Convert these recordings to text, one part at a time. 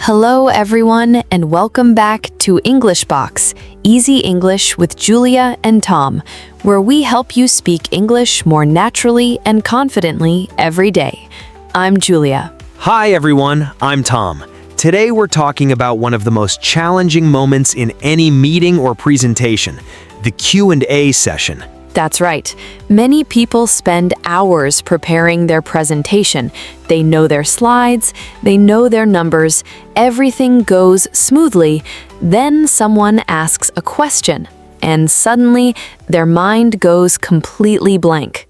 Hello, everyone, and welcome back to English Box, Easy English with Julia and Tom, where we help you speak English more naturally and confidently every day. I'm Julia. Hi everyone, I'm Tom. Today we're talking about one of the most challenging moments in any meeting or presentation, the Q&A session. That's right. Many people spend hours preparing their presentation. They know their slides, they know their numbers, everything goes smoothly. Then someone asks a question, and suddenly their mind goes completely blank.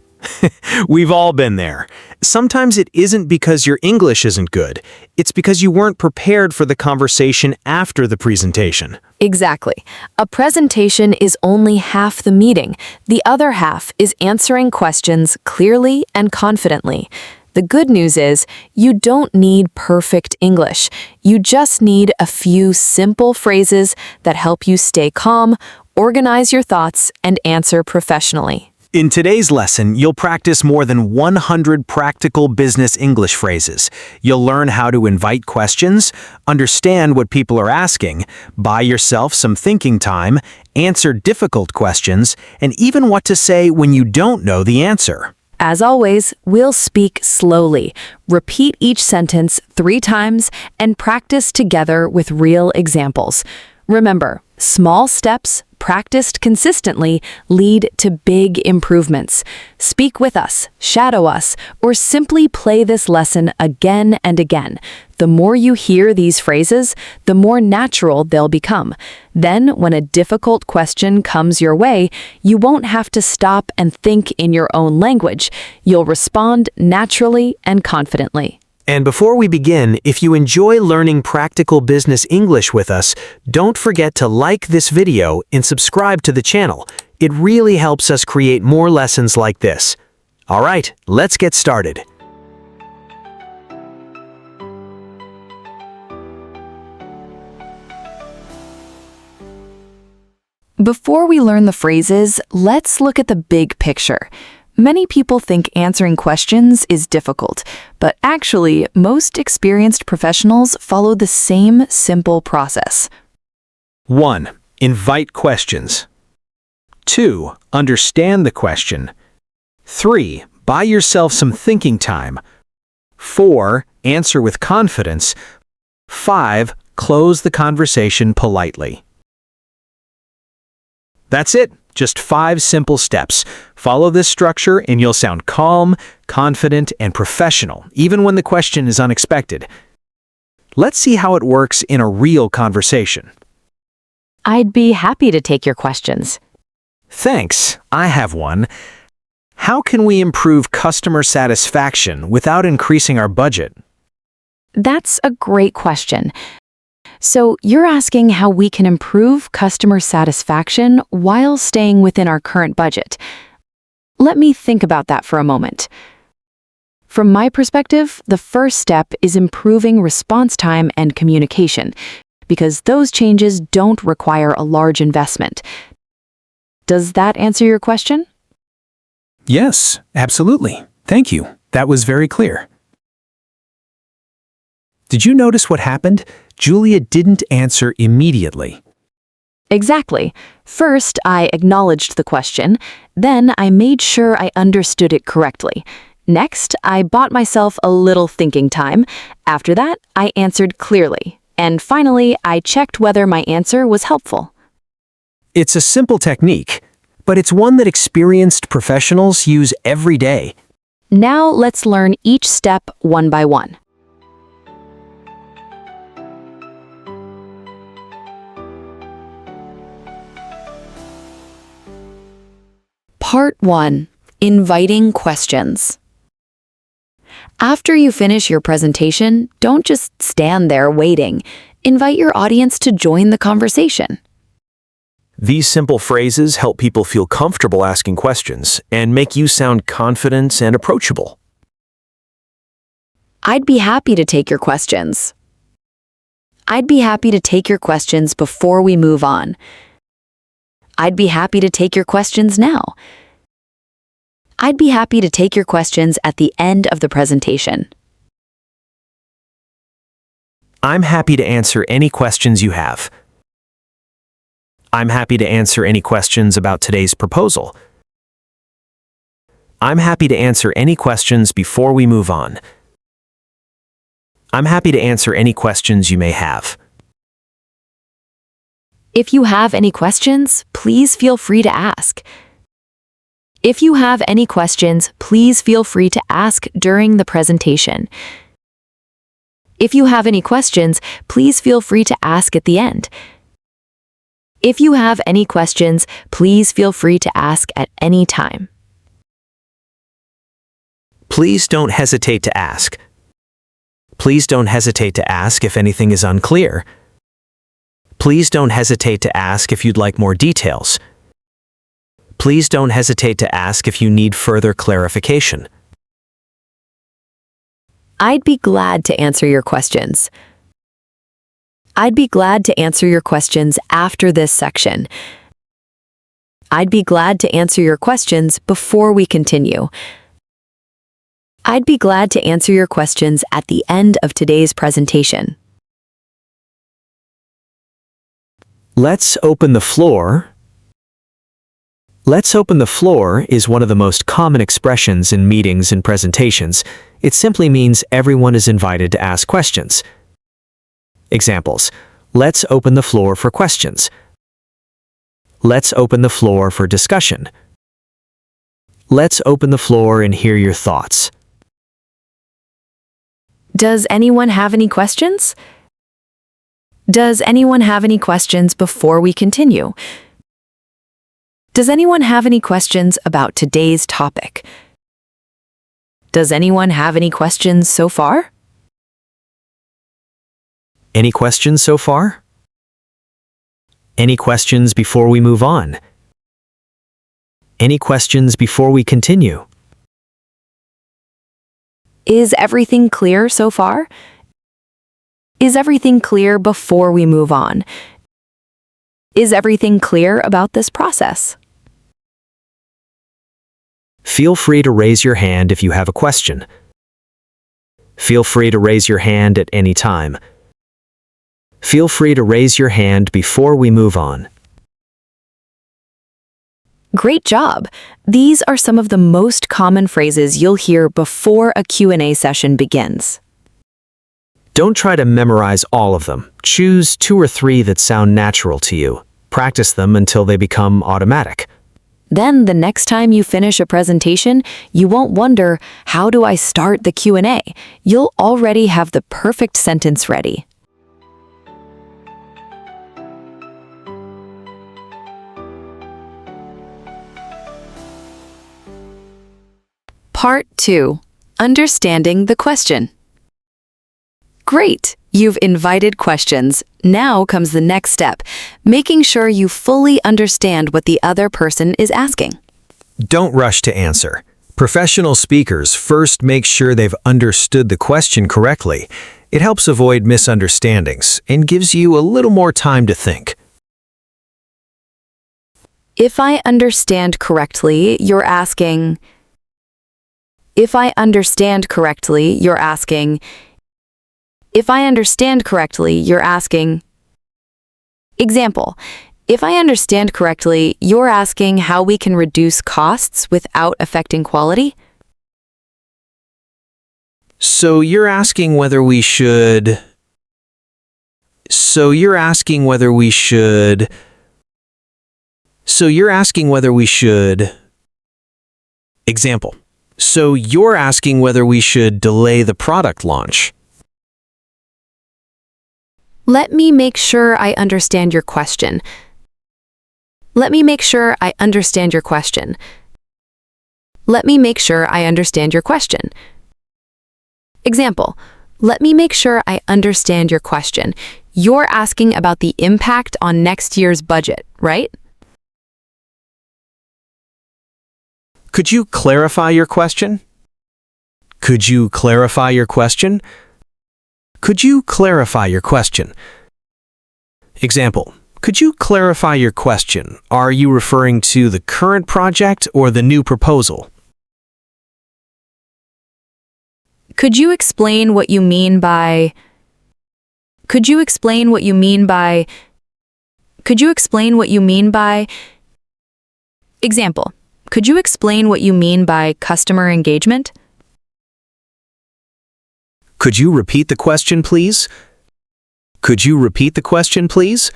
We've all been there. Sometimes it isn't because your English isn't good. It's because you weren't prepared for the conversation after the presentation. Exactly. A presentation is only half the meeting. The other half is answering questions clearly and confidently. The good news is you don't need perfect English. You just need a few simple phrases that help you stay calm, organize your thoughts, and answer professionally. In today's lesson, you'll practice more than 100 practical business English phrases. You'll learn how to invite questions, understand what people are asking, buy yourself some thinking time, answer difficult questions, and even what to say when you don't know the answer. As always, we'll speak slowly, repeat each sentence 3 times, and practice together with real examples. Remember, small steps, practiced consistently, lead to big improvements. Speak with us, shadow us, or simply play this lesson again and again. The more you hear these phrases, the more natural they'll become. Then, when a difficult question comes your way, you won't have to stop and think in your own language. You'll respond naturally and confidently. And before we begin, if you enjoy learning practical business English with us, don't forget to like this video and subscribe to the channel. It really helps us create more lessons like this. All right, let's get started. Before we learn the phrases, let's look at the big picture. Many people think answering questions is difficult, but actually, most experienced professionals follow the same simple process. 1. Invite questions. 2. Understand the question. 3. Buy yourself some thinking time. 4. Answer with confidence. 5. Close the conversation politely. That's it. Just 5 simple steps. Follow this structure and you'll sound calm, confident, and professional, even when the question is unexpected. Let's see how it works in a real conversation. I'd be happy to take your questions. Thanks. I have one. How can we improve customer satisfaction without increasing our budget? That's a great question. So you're asking how we can improve customer satisfaction while staying within our current budget. Let me think about that for a moment. From my perspective, the first step is improving response time and communication, because those changes don't require a large investment. Does that answer your question? Yes, absolutely. Thank you. That was very clear. Did you notice what happened? Julia didn't answer immediately. Exactly. First, I acknowledged the question. Then I made sure I understood it correctly. Next, I bought myself a little thinking time. After that, I answered clearly. And finally, I checked whether my answer was helpful. It's a simple technique, but it's one that experienced professionals use every day. Now let's learn each step one by one. Part 1. Inviting questions. After you finish your presentation, don't just stand there waiting. Invite your audience to join the conversation. These simple phrases help people feel comfortable asking questions and make you sound confident and approachable. I'd be happy to take your questions. I'd be happy to take your questions before we move on. I'd be happy to take your questions now. I'd be happy to take your questions at the end of the presentation. I'm happy to answer any questions you have. I'm happy to answer any questions about today's proposal. I'm happy to answer any questions before we move on. I'm happy to answer any questions you may have. If you have any questions, please feel free to ask. If you have any questions, please feel free to ask during the presentation. If you have any questions, please feel free to ask at the end. If you have any questions, please feel free to ask at any time. Please don't hesitate to ask. Please don't hesitate to ask if anything is unclear. Please don't hesitate to ask if you'd like more details. Please don't hesitate to ask if you need further clarification. I'd be glad to answer your questions. I'd be glad to answer your questions after this section. I'd be glad to answer your questions before we continue. I'd be glad to answer your questions at the end of today's presentation. Let's open the floor. Let's open the floor is one of the most common expressions in meetings and presentations. It simply means everyone is invited to ask questions. Examples: let's open the floor for questions. Let's open the floor for discussion. Let's open the floor and hear your thoughts. Does anyone have any questions? Does anyone have any questions before we continue? Does anyone have any questions about today's topic? Does anyone have any questions so far? Any questions so far? Any questions before we move on? Any questions before we continue? Is everything clear so far? Is everything clear before we move on? Is everything clear about this process? Feel free to raise your hand if you have a question. Feel free to raise your hand at any time. Feel free to raise your hand before we move on. Great job! These are some of the most common phrases you'll hear before a Q&A session begins. Don't try to memorize all of them. Choose 2 or 3 that sound natural to you. Practice them until they become automatic. Then the next time you finish a presentation, you won't wonder, how do I start the Q&A? You'll already have the perfect sentence ready. Part 2. Understanding the question. Great! You've invited questions. Now comes the next step, making sure you fully understand what the other person is asking. Don't rush to answer. Professional speakers first make sure they've understood the question correctly. It helps avoid misunderstandings and gives you a little more time to think. If I understand correctly, you're asking... If I understand correctly, you're asking... If I understand correctly, you're asking... Example: if I understand correctly, you're asking how we can reduce costs without affecting quality? So you're asking whether we should... So you're asking whether we should... So you're asking whether we should... Example: so you're asking whether we should delay the product launch. Let me make sure I understand your question. Let me make sure I understand your question. Let me make sure I understand your question. Example: let me make sure I understand your question. You're asking about the impact on next year's budget, right? Could you clarify your question? Could you clarify your question? Could you clarify your question? Example: could you clarify your question? Are you referring to the current project or the new proposal? Could you explain what you mean by... Could you explain what you mean by... Could you explain what you mean by... Example. Could you explain what you mean by customer engagement? Could you repeat the question, please? Could you repeat the question, please?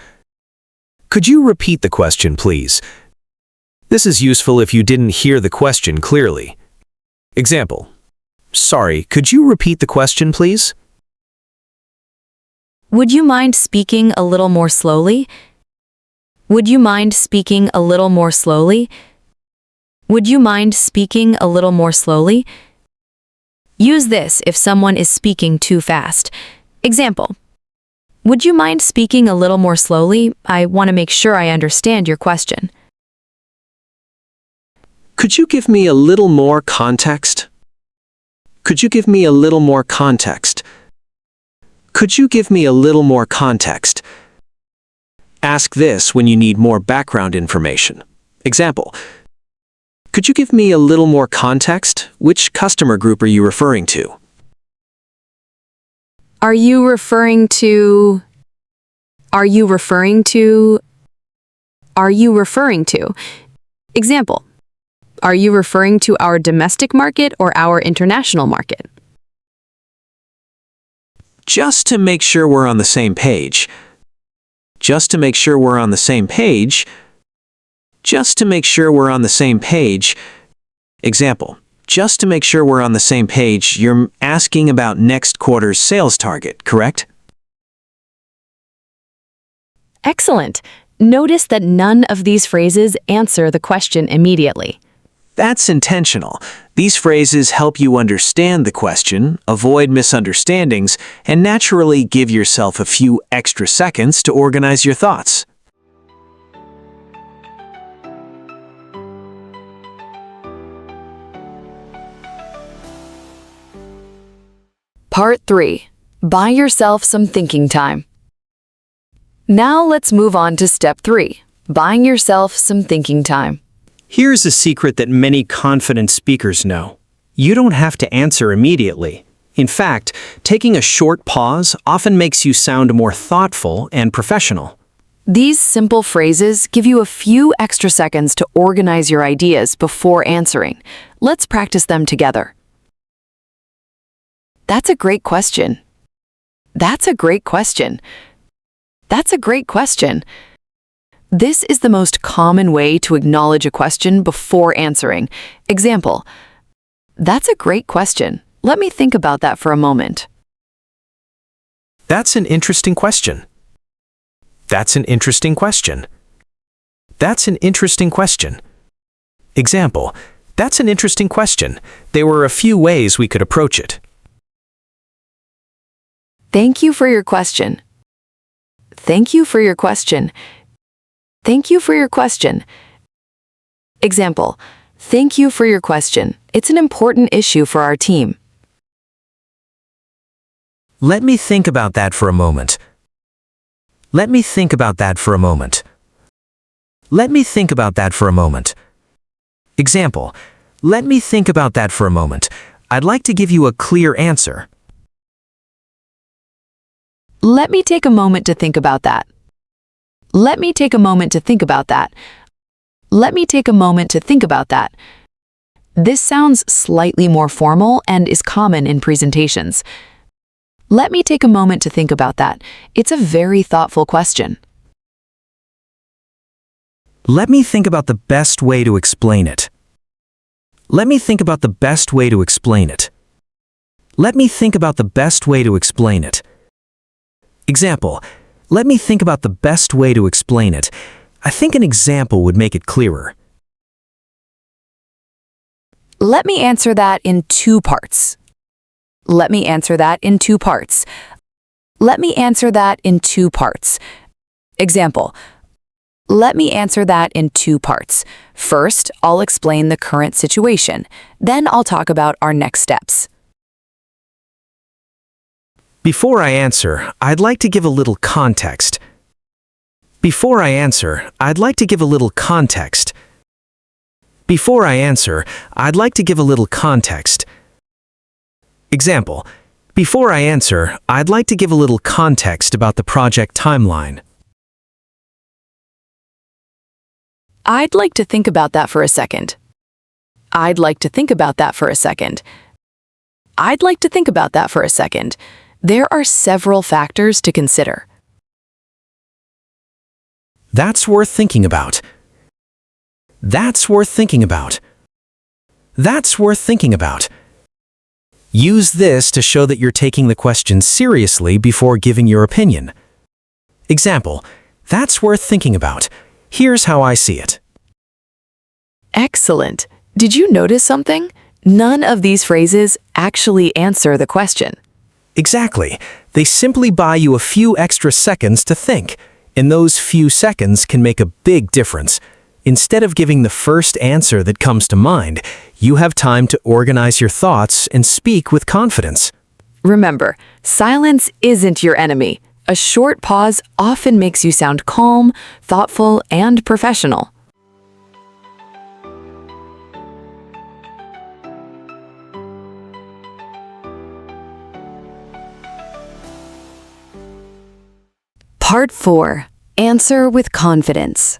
Could you repeat the question, please? This is useful if you didn't hear the question clearly. Example. Sorry, could you repeat the question, please? Would you mind speaking a little more slowly? Would you mind speaking a little more slowly? Would you mind speaking a little more slowly? Use this if someone is speaking too fast. Example. Would you mind speaking a little more slowly? I want to make sure I understand your question. Could you give me a little more context? Could you give me a little more context? Could you give me a little more context? Ask this when you need more background information. Example. Could you give me a little more context? Which customer group are you referring to? Are you referring to... Are you referring to... Are you referring to... Example. Are you referring to our domestic market or our international market? Just to make sure we're on the same page. Just to make sure we're on the same page. Just to make sure we're on the same page. Example. Just to make sure we're on the same page, you're asking about next quarter's sales target, correct? Excellent. Notice that none of these phrases answer the question immediately. That's intentional. These phrases help you understand the question, avoid misunderstandings, and naturally give yourself a few extra seconds to organize your thoughts. Part 3. Buy yourself some thinking time. Now let's move on to Step 3. Buying yourself some thinking time. Here's a secret that many confident speakers know. You don't have to answer immediately. In fact, taking a short pause often makes you sound more thoughtful and professional. These simple phrases give you a few extra seconds to organize your ideas before answering. Let's practice them together. That's a great question. That's a great question. That's a great question. This is the most common way to acknowledge a question before answering. Example. That's a great question. Let me think about that for a moment. That's an interesting question. That's an interesting question. That's an interesting question. Example. That's an interesting question. There were a few ways we could approach it. Thank you for your question. Thank you for your question. Thank you for your question. Example. Thank you for your question. It's an important issue for our team. Let me think about that for a moment. Let me think about that for a moment. Let me think about that for a moment. Example. Let me think about that for a moment. I'd like to give you a clear answer. Let me take a moment to think about that. Let me take a moment to think about that. Let me take a moment to think about that. This sounds slightly more formal and is common in presentations. Let me take a moment to think about that. It's a very thoughtful question. Let me think about the best way to explain it. Let me think about the best way to explain it. Let me think about the best way to explain it. Example. Let me think about the best way to explain it. I think an example would make it clearer. Let me answer that in 2 parts. Let me answer that in 2 parts. Let me answer that in 2 parts. Example. Let me answer that in 2 parts. First, I'll explain the current situation. Then I'll talk about our next steps. Before I answer, I'd like to give a little context. Before I answer, I'd like to give a little context. Before I answer, I'd like to give a little context. Example. Before I answer, I'd like to give a little context about the project timeline. I'd like to think about that for a second. I'd like to think about that for a second. I'd like to think about that for a second. There are several factors to consider. That's worth thinking about. That's worth thinking about. That's worth thinking about. Use this to show that you're taking the question seriously before giving your opinion. Example, that's worth thinking about. Here's how I see it. Excellent. Did you notice something? None of these phrases actually answer the question. Exactly. They simply buy you a few extra seconds to think, and those few seconds can make a big difference. Instead of giving the first answer that comes to mind, you have time to organize your thoughts and speak with confidence. Remember, silence isn't your enemy. A short pause often makes you sound calm, thoughtful, and professional. Part 4. Answer with confidence.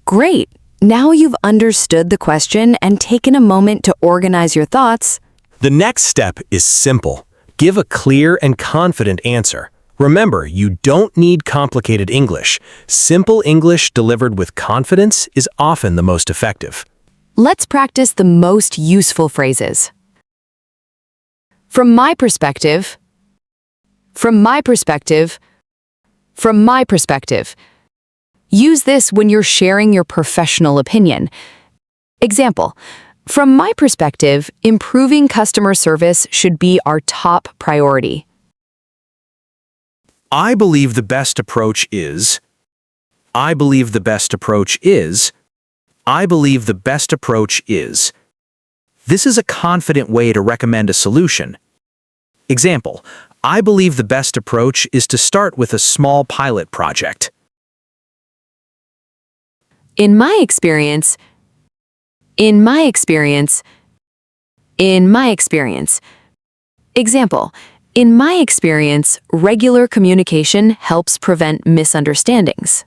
Great! Now you've understood the question and taken a moment to organize your thoughts. The next step is simple. Give a clear and confident answer. Remember, you don't need complicated English. Simple English delivered with confidence is often the most effective. Let's practice the most useful phrases. From my perspective. From my perspective. From my perspective. Use this when you're sharing your professional opinion. Example, from my perspective, improving customer service should be our top priority. I believe the best approach is. I believe the best approach is. I believe the best approach is. This is a confident way to recommend a solution. Example, I believe the best approach is to start with a small pilot project. In my experience. In my experience. In my experience. Example, in my experience, regular communication helps prevent misunderstandings.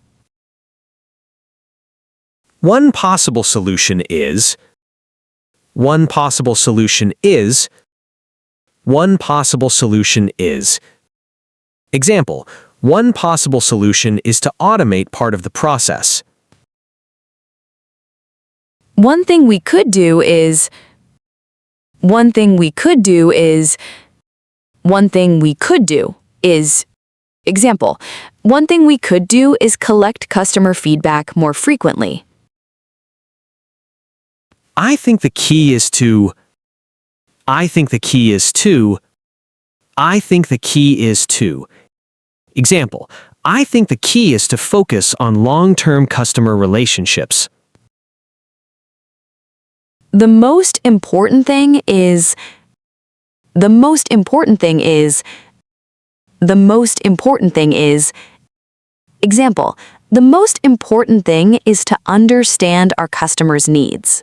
One possible solution is. One possible solution is. One possible solution is. Example, one possible solution is to automate part of the process. One thing we could do is. One thing we could do is. One thing we could do is. Example, one thing we could do is collect customer feedback more frequently. I think the key is to. I think the key is to. I think the key is to. Example, I think the key is to focus on long-term customer relationships. The most important thing is. The most important thing is. The most important thing is. Example, the most important thing is to understand our customers' needs.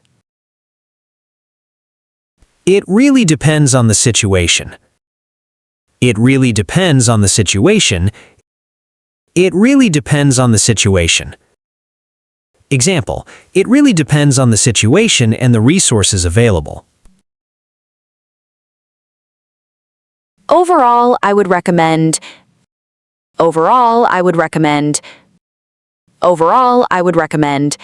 It really depends on the situation. It really depends on the situation. It really depends on the situation. Example, it really depends on the situation and the resources available. Overall, I would recommend. Overall, I would recommend. Overall, I would recommend.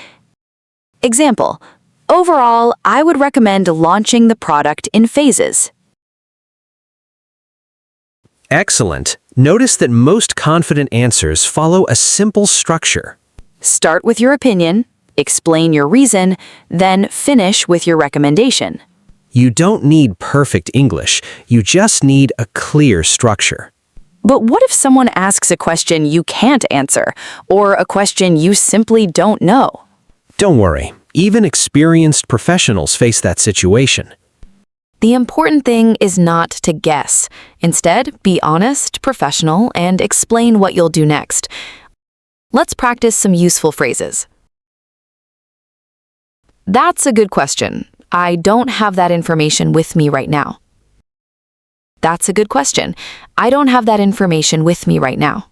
Example, overall, I would recommend launching the product in phases. Excellent. Notice that most confident answers follow a simple structure. Start with your opinion, explain your reason, then finish with your recommendation. You don't need perfect English, you just need a clear structure. But what if someone asks a question you can't answer, or a question you simply don't know? Don't worry, even experienced professionals face that situation. The important thing is not to guess. Instead, be honest, professional, and explain what you'll do next. Let's practice some useful phrases. That's a good question. I don't have that information with me right now. That's a good question. I don't have that information with me right now.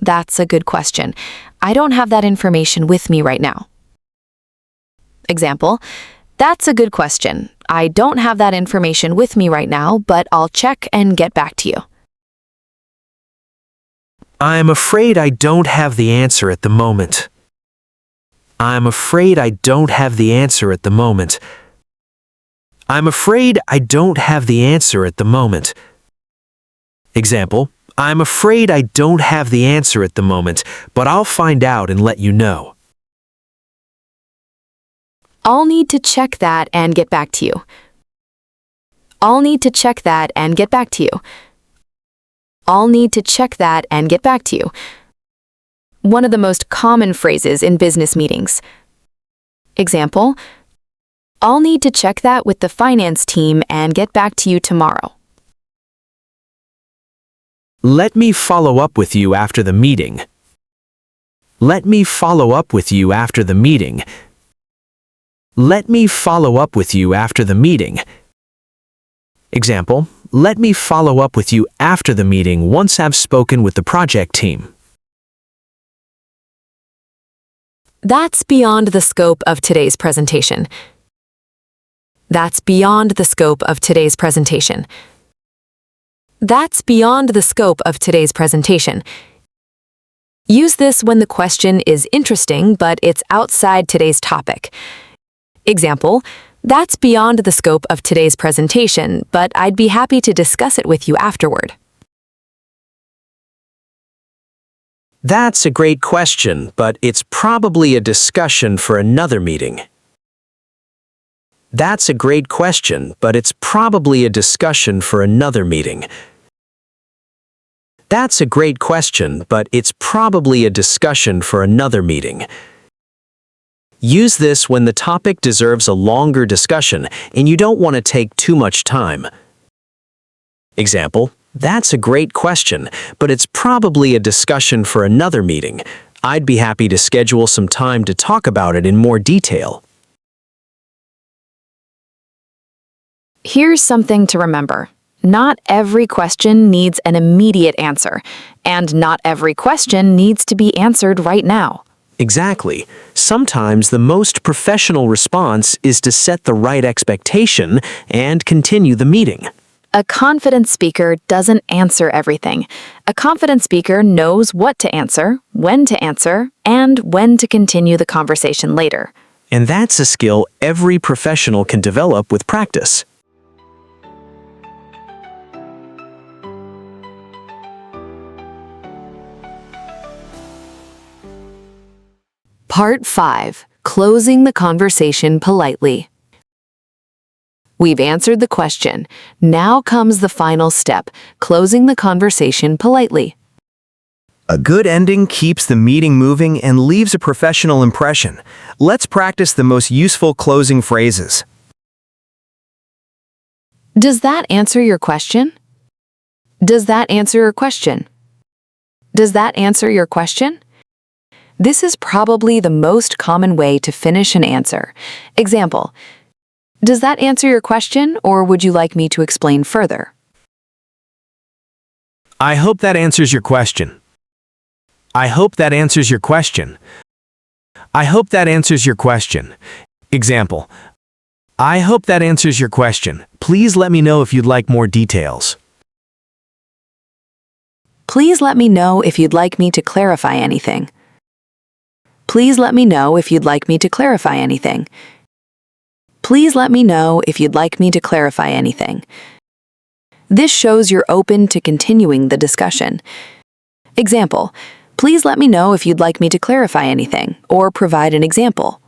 That's a good question. I don't have that information with me right now. Example, that's a good question. I don't have that information with me right now, but I'll check and get back to you. I'm afraid I don't have the answer at the moment. I'm afraid I don't have the answer at the moment. I'm afraid I don't have the answer at the moment. Example, I'm afraid I don't have the answer at the moment, but I'll find out and let you know. I'll need to check that and get back to you. I'll need to check that and get back to you. I'll need to check that and get back to you. One of the most common phrases in business meetings. Example, I'll need to check that with the finance team and get back to you tomorrow. Let me follow up with you after the meeting. Let me follow up with you after the meeting. Let me follow up with you after the meeting. Example, let me follow up with you after the meeting once I've spoken with the project team. That's beyond the scope of today's presentation. That's beyond the scope of today's presentation. That's beyond the scope of today's presentation. Use this when the question is interesting, but it's outside today's topic. Example, that's beyond the scope of today's presentation, but I'd be happy to discuss it with you afterward. That's a great question, but it's probably a discussion for another meeting. That's a great question, but it's probably a discussion for another meeting. That's a great question, but it's probably a discussion for another meeting. Use this when the topic deserves a longer discussion and you don't want to take too much time. Example, that's a great question, but it's probably a discussion for another meeting. I'd be happy to schedule some time to talk about it in more detail. Here's something to remember. Not every question needs an immediate answer, and not every question needs to be answered right now. Exactly. Sometimes the most professional response is to set the right expectation and continue the meeting. A confident speaker doesn't answer everything. A confident speaker knows what to answer, and when to continue the conversation later. And that's a skill every professional can develop with practice. Part 5. Closing the conversation politely. We've answered the question. Now comes the final step, closing the conversation politely. A good ending keeps the meeting moving and leaves a professional impression. Let's practice the most useful closing phrases. Does that answer your question? Does that answer your question? Does that answer your question? This is probably the most common way to finish an answer. Example, does that answer your question, or would you like me to explain further? I hope that answers your question. I hope that answers your question. I hope that answers your question. Example, I hope that answers your question. Please let me know if you'd like more details. Please let me know if you'd like me to clarify anything. Please let me know if you'd like me to clarify anything. Please let me know if you'd like me to clarify anything. This shows you're open to continuing the discussion. Example, please let me know if you'd like me to clarify anything, or provide an example.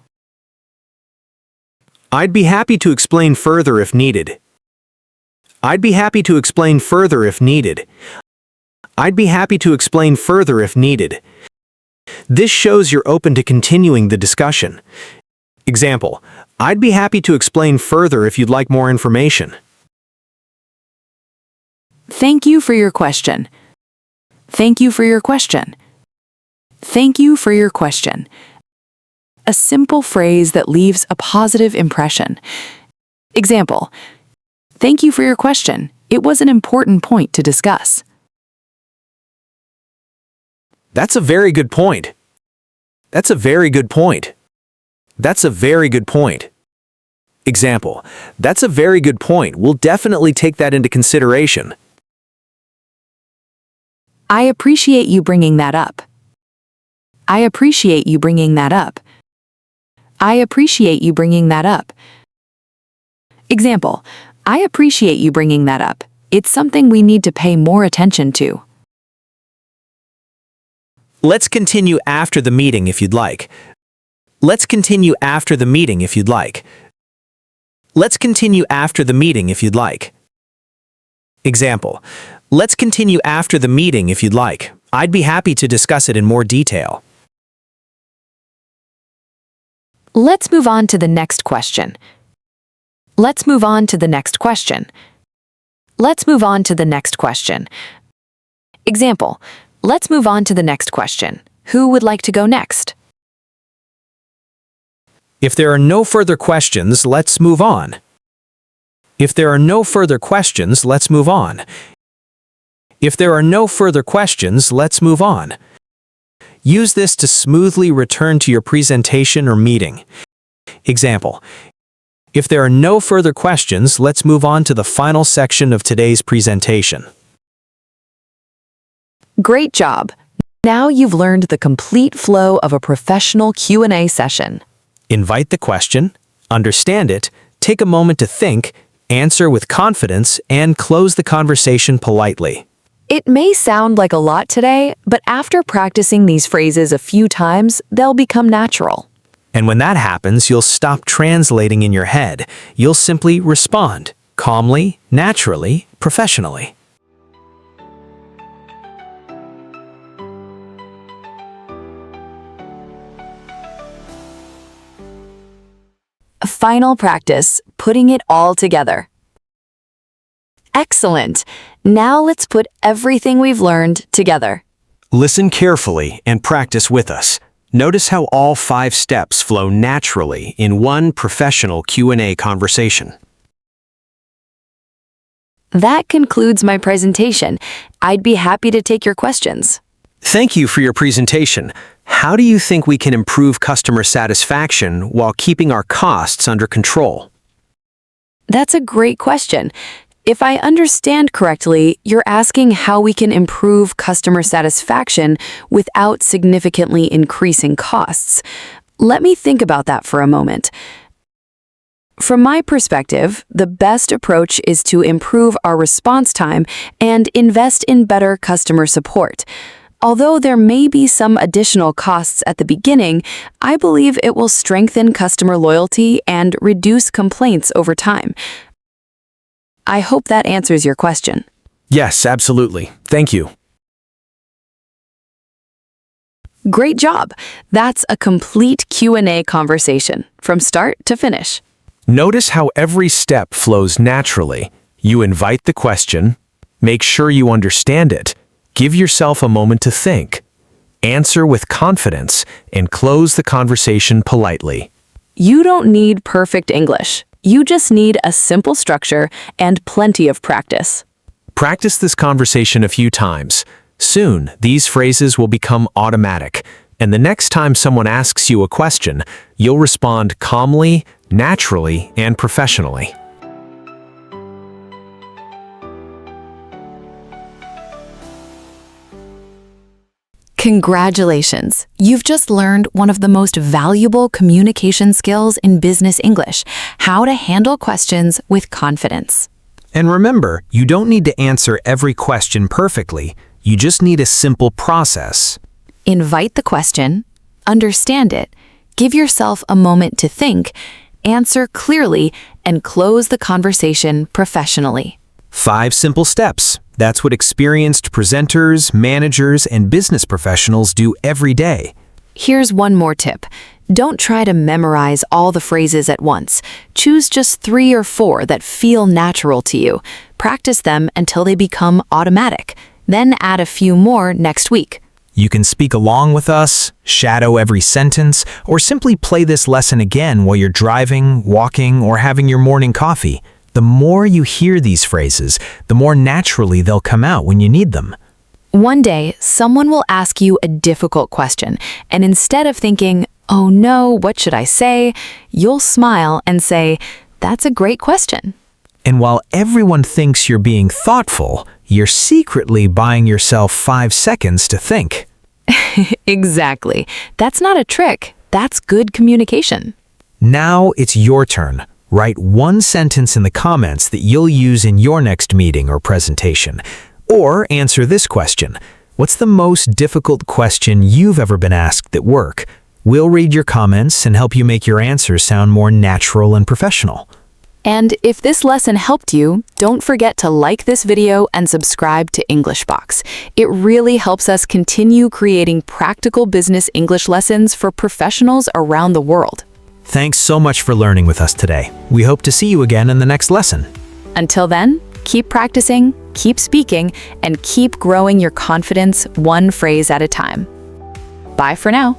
I'd be happy to explain further if needed. I'd be happy to explain further if needed. I'd be happy to explain further if needed. This shows you're open to continuing the discussion. Example, I'd be happy to explain further if you'd like more information. Thank you for your question. Thank you for your question. Thank you for your question. A simple phrase that leaves a positive impression. Example, Thank you for your question. It was an important point to discuss. That's a very good point. That's a very good point. That's a very good point. Example, that's a very good point. We'll definitely take that into consideration. I appreciate you bringing that up. I appreciate you bringing that up. I appreciate you bringing that up. Example, I appreciate you bringing that up. It's something we need to pay more attention to. Let's continue after the meeting if you'd like. Let's continue after the meeting if you'd like. Let's continue after the meeting if you'd like. Example, let's continue after the meeting if you'd like. I'd be happy to discuss it in more detail. Let's move on to the next question. Let's move on to the next question. Let's move on to the next question. Example, let's move on to the next question. Who would like to go next? If there are no further questions, let's move on. If there are no further questions, let's move on. If there are no further questions, let's move on. Use this to smoothly return to your presentation or meeting. Example, if there are no further questions, let's move on to the final section of today's presentation. Great job! Now you've learned the complete flow of a professional Q&A session. Invite the question, understand it, take a moment to think, answer with confidence, and close the conversation politely. It may sound like a lot today, but after practicing these phrases a few times, they'll become natural. And when that happens, you'll stop translating in your head. You'll simply respond, calmly, naturally, professionally. Final practice, putting it all together. Excellent! Now let's put everything we've learned together. Listen carefully and practice with us. Notice how all 5 steps flow naturally in one professional Q&A conversation. That concludes my presentation. I'd be happy to take your questions. Thank you for your presentation. How do you think we can improve customer satisfaction while keeping our costs under control? That's a great question. If I understand correctly, you're asking how we can improve customer satisfaction without significantly increasing costs. Let me think about that for a moment. From my perspective, the best approach is to improve our response time and invest in better customer support. Although there may be some additional costs at the beginning, I believe it will strengthen customer loyalty and reduce complaints over time. I hope that answers your question. Yes, absolutely. Thank you. Great job! That's a complete Q&A conversation, from start to finish. Notice how every step flows naturally. You invite the question, make sure you understand it, give yourself a moment to think, answer with confidence, and close the conversation politely. You don't need perfect English. You just need a simple structure and plenty of practice. Practice this conversation a few times. Soon, these phrases will become automatic, and the next time someone asks you a question, you'll respond calmly, naturally, and professionally. Congratulations! You've just learned one of the most valuable communication skills in business English, how to handle questions with confidence. And remember, you don't need to answer every question perfectly. You just need a simple process. Invite the question, understand it, give yourself a moment to think, answer clearly, and close the conversation professionally. 5 simple steps. That's what experienced presenters, managers, and business professionals do every day. Here's one more tip. Don't try to memorize all the phrases at once. Choose just 3 or 4 that feel natural to you. Practice them until they become automatic. Then add a few more next week. You can speak along with us, shadow every sentence, or simply play this lesson again while you're driving, walking, or having your morning coffee. The more you hear these phrases, the more naturally they'll come out when you need them. One day, someone will ask you a difficult question, and instead of thinking, "Oh no, what should I say?" you'll smile and say, "That's a great question." And while everyone thinks you're being thoughtful, you're secretly buying yourself 5 seconds to think. Exactly. That's not a trick. That's good communication. Now it's your turn. Write one sentence in the comments that you'll use in your next meeting or presentation. Or answer this question. What's the most difficult question you've ever been asked at work? We'll read your comments and help you make your answers sound more natural and professional. And if this lesson helped you, don't forget to like this video and subscribe to English Box. It really helps us continue creating practical business English lessons for professionals around the world. Thanks so much for learning with us today. We hope to see you again in the next lesson. Until then, keep practicing, keep speaking, and keep growing your confidence one phrase at a time. Bye for now.